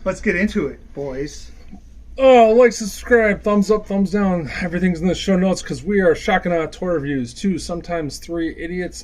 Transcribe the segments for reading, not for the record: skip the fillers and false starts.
Let's get into it, boys. Oh, like, subscribe, thumbs up, thumbs down. Everything's in the show notes because we are shocking out toy reviews. 2, sometimes 3 idiots,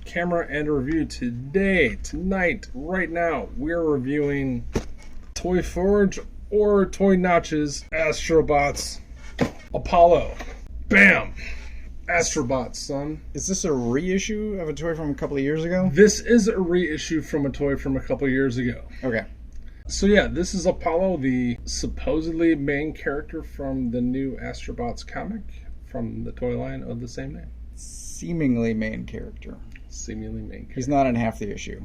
camera and a review today, tonight, right now. We're reviewing Toy Forge or Toy Notch's Astrobots Apollo. Bam! Astrobots, son. Is this a reissue of a toy from a couple of years ago? This is a reissue from a toy from a couple of years ago. Okay. So yeah, this is Apollo, the supposedly main character from the new Astrobots comic from the toy line of the same name. Seemingly main character. Seemingly main character. He's not in half the issue.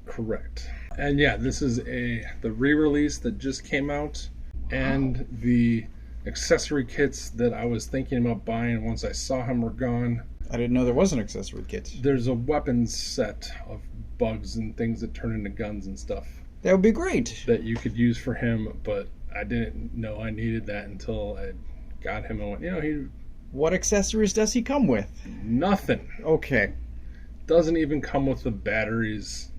Correct. And yeah, this is the re-release that just came out, and the accessory kits that I was thinking about buying once I saw him were gone. I didn't know there was an accessory kit. There's a weapons set of bugs and things that turn into guns and stuff. That would be great. That you could use for him, but I didn't know I needed that until I got him and went, What accessories does he come with? Nothing. Okay. Doesn't even come with the batteries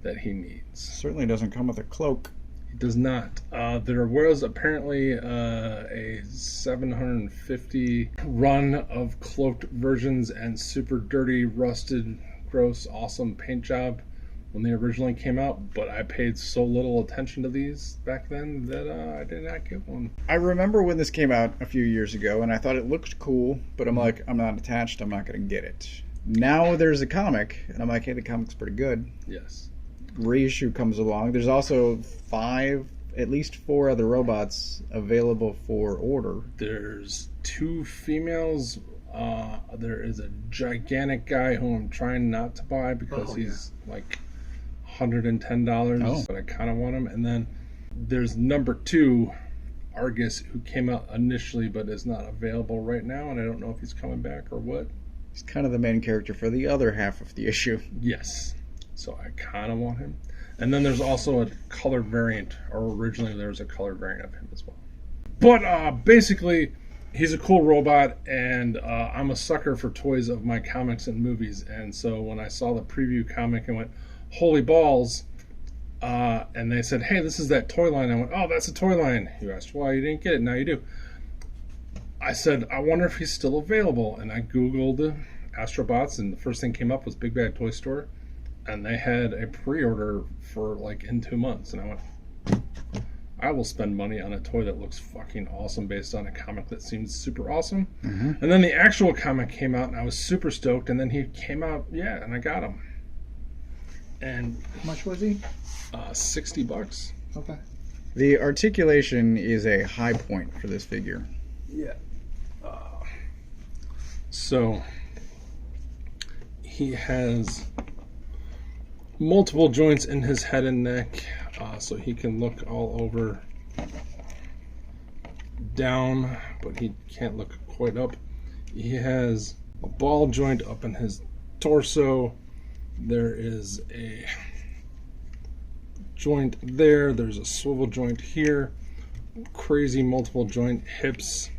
that he needs. Certainly doesn't come with a cloak. It does not. There was apparently a 750 run of cloaked versions and super dirty, rusted, gross, awesome paint job when they originally came out, but I paid so little attention to these back then that I did not get one. I remember when this came out a few years ago, and I thought it looked cool, but I'm like, I'm not attached, I'm not going to get it. Now there's a comic, and I'm like, hey, the comic's pretty good. Yes. Reissue comes along. There's also at least 4 other robots available for order. There's 2 females. There is a gigantic guy who I'm trying not to buy because he's like $110, but I kind of want him. And then there's number 2, Argus, who came out initially but is not available right now, and I don't know if he's coming back or what. He's kind of the main character for the other half of the issue. Yes. So I kind of want him. And then there's also a colored variant, or originally there was a colored variant of him as well. But basically, he's a cool robot, and I'm a sucker for toys of my comics and movies. And so when I saw the preview comic and went, holy balls, and they said, hey, this is that toy line. I went, oh, that's a toy line. You asked why you didn't get it. Now you do. I said, I wonder if he's still available. And I Googled Astrobots, and the first thing came up was Big Bad Toy Store. And they had a pre-order for like in 2 months. And I went, I will spend money on a toy that looks fucking awesome based on a comic that seems super awesome. Mm-hmm. And then the actual comic came out, and I was super stoked. And then he came out, and I got him. And how much was he? $60. Okay. The articulation is a high point for this figure. Yeah. So he has multiple joints in his head and neck, so he can look all over down, but he can't look quite up. He has a ball joint up in his torso. There is a joint there. There's a swivel joint here. Crazy multiple joint hips.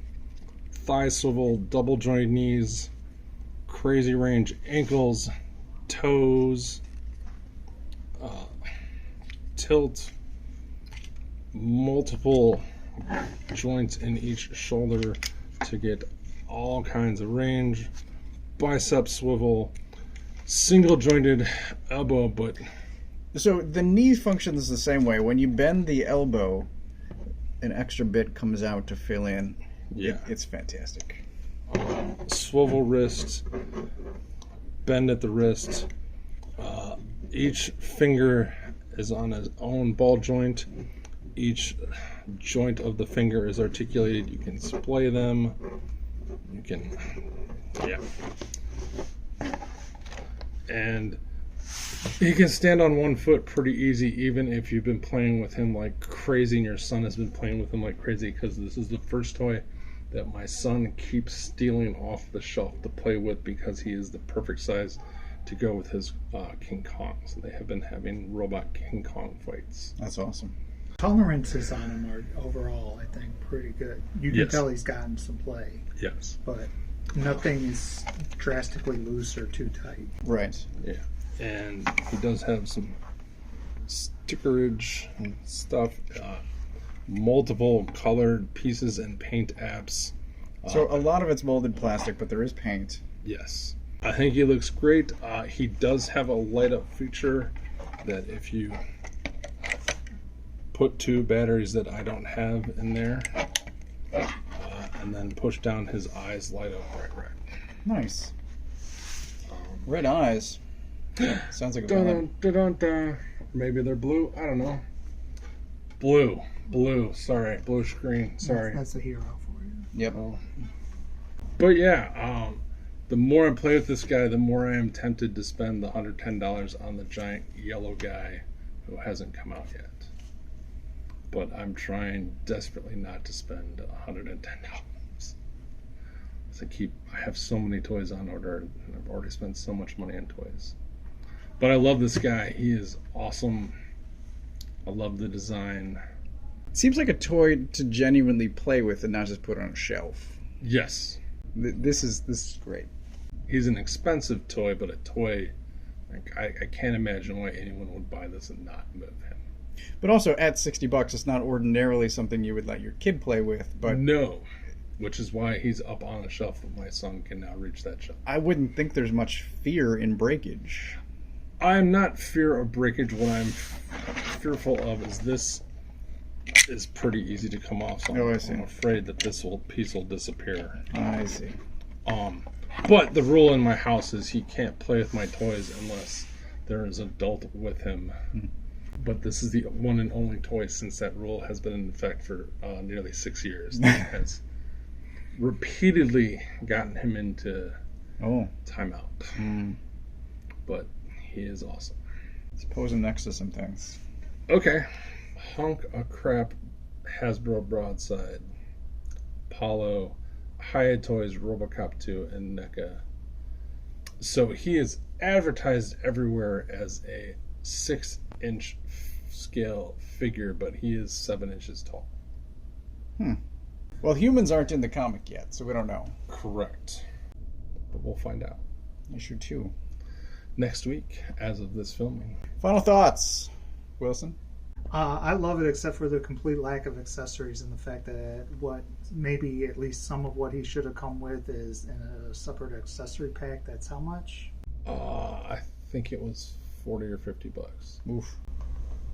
Thigh swivel, double joint knees. Crazy range ankles, toes. Tilt, multiple joints in each shoulder to get all kinds of range, bicep swivel, single jointed elbow, but so the knee functions the same way. When you bend the elbow, an extra bit comes out to fill in. Yeah, it's fantastic. Swivel wrist, bend at the wrist. Each finger is on his own ball joint. Each joint of the finger is articulated. You can splay them. You can, and he can stand on one foot pretty easy, even if you've been playing with him like crazy and your son has been playing with him like crazy, because this is the first toy that my son keeps stealing off the shelf to play with because he is the perfect size to go with his King Kong. So they have been having robot King Kong fights. That's awesome. Tolerances on him are overall, I think, pretty good. You can tell he's gotten some play. Yes. But nothing is drastically loose or too tight. Right. Yeah. And he does have some stickerage and stuff. Multiple colored pieces and paint apps. So a lot of it's molded plastic, but there is paint. Yes. I think he looks great. He does have a light up feature that if you put 2 batteries that I don't have in there, and then push down, his eyes light up bright red. Nice. Red eyes. Sounds like a villain. Maybe they're blue. I don't know. Blue. Sorry, blue screen. Sorry. That's a hero for you. Yep. But yeah, the more I play with this guy, the more I am tempted to spend the $110 on the giant yellow guy who hasn't come out yet. But I'm trying desperately not to spend $110. I have so many toys on order, and I've already spent so much money on toys. But I love this guy. He is awesome. I love the design. Seems like a toy to genuinely play with and not just put on a shelf. Yes. This is great. He's an expensive toy, but a toy, like, I can't imagine why anyone would buy this and not move him. But also at $60, it's not ordinarily something you would let your kid play with. But no, which is why he's up on a shelf that my son can now reach that shelf. I wouldn't think there's much fear in breakage. I'm not fear of breakage. What I'm fearful of is this is pretty easy to come off. So I'm afraid that this piece will disappear. I see. But the rule in my house is he can't play with my toys unless there is an adult with him. But this is the one and only toy since that rule has been in effect for nearly 6 years. That has repeatedly gotten him into timeout. But he is awesome. Let's pose him next to some things. Okay. Hunk of crap Hasbro broadside. Apollo, Hiya Toys, Robocop 2, and NECA. So he is advertised everywhere as a 6-inch scale figure, but he is 7 inches tall. Well, humans aren't in the comic yet, so we don't know. Correct. But we'll find out. Issue 2. Next week, as of this filming. Final thoughts, Wilson? I love it, except for the complete lack of accessories and the fact that maybe at least some of what he should have come with is in a separate accessory pack. That's how much? I think it was $40 or $50. Oof.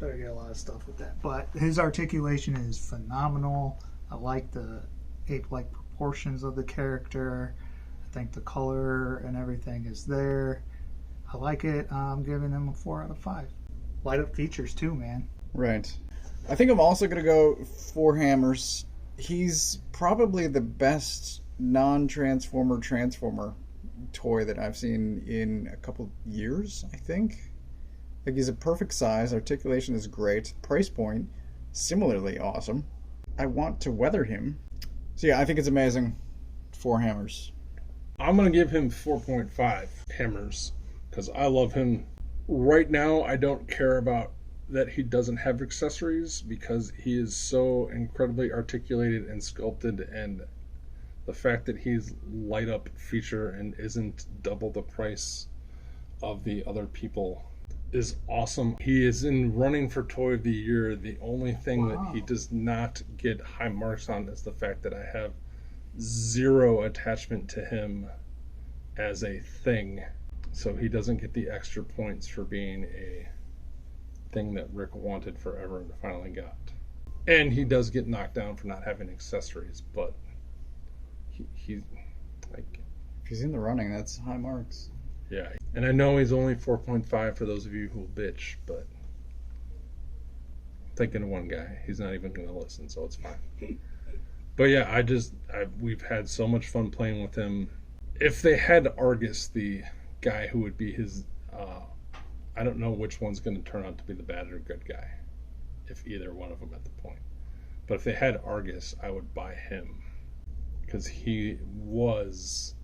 Better get a lot of stuff with that. But his articulation is phenomenal. I like the ape-like proportions of the character. I think the color and everything is there. I like it. I'm giving him a 4 out of 5. Light up features too, man. Right. I think I'm also going to go 4 hammers. He's probably the best non-transformer toy that I've seen in a couple years, I think. Like, he's a perfect size. Articulation is great. Price point, similarly awesome. I want to weather him. So yeah, I think it's amazing. 4 hammers. I'm going to give him 4.5 hammers because I love him. Right now, I don't care about that he doesn't have accessories because he is so incredibly articulated and sculpted, and the fact that he's light up feature and isn't double the price of the other people is awesome. He is in running for Toy of the Year. The only thing that he does not get high marks on is the fact that I have 0 attachment to him as a thing. So he doesn't get the extra points for being a thing that Rick wanted forever and finally got. And he does get knocked down for not having accessories, but he's like... If he's in the running, that's high marks. Yeah, and I know he's only 4.5 for those of you who will bitch, but I'm thinking of one guy. He's not even going to listen, so it's fine. But yeah, we've had so much fun playing with him. If they had Argus, the guy who would be his, I don't know which one's going to turn out to be the bad or good guy, if either one of them at the point. But if they had Argus, I would buy him, because he was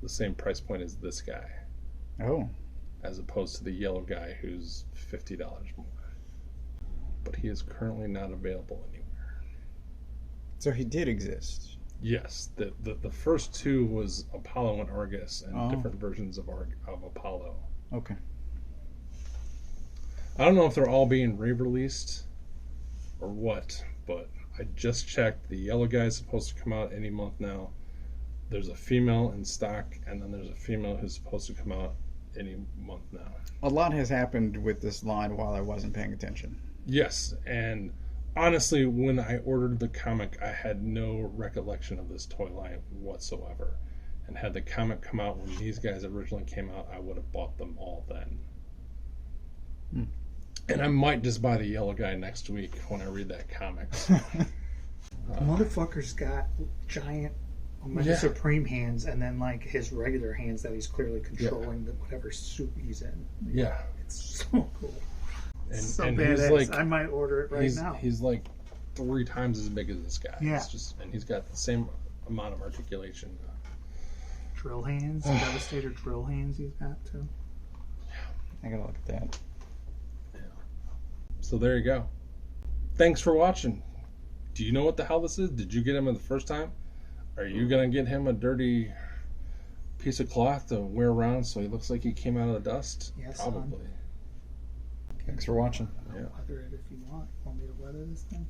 the same price point as this guy. Oh. As opposed to the yellow guy who's $50 more. But he is currently not available anywhere. So he did exist. Yes. The first 2 was Apollo and Argus and different versions of Apollo. Okay. I don't know if they're all being re-released or what, but I just checked. The yellow guy is supposed to come out any month now. There's a female in stock, and then there's a female who's supposed to come out any month now. A lot has happened with this line while I wasn't paying attention. Yes, and honestly, when I ordered the comic, I had no recollection of this toy line whatsoever. And had the comic come out when these guys originally came out, I would have bought them all then. And I might just buy the yellow guy next week when I read that comic. Motherfucker's got giant Omega Supreme hands, and then like his regular hands that he's clearly controlling whatever suit he's in. Yeah. It's so cool. And, So and badass. he's like, I might order it right now. He's like 3 times as big as this guy. Yeah. It's just, and he's got the same amount of articulation. Drill hands, Devastator drill hands he's got too. I gotta look at that. Yeah. So there you go. Thanks for watching. Do you know what the hell this is? Did you get him the first time? Are you gonna get him a dirty piece of cloth to wear around so he looks like he came out of the dust? Yes, probably. Thanks for watching. Yeah. Weather it if you want. Want me to weather this thing?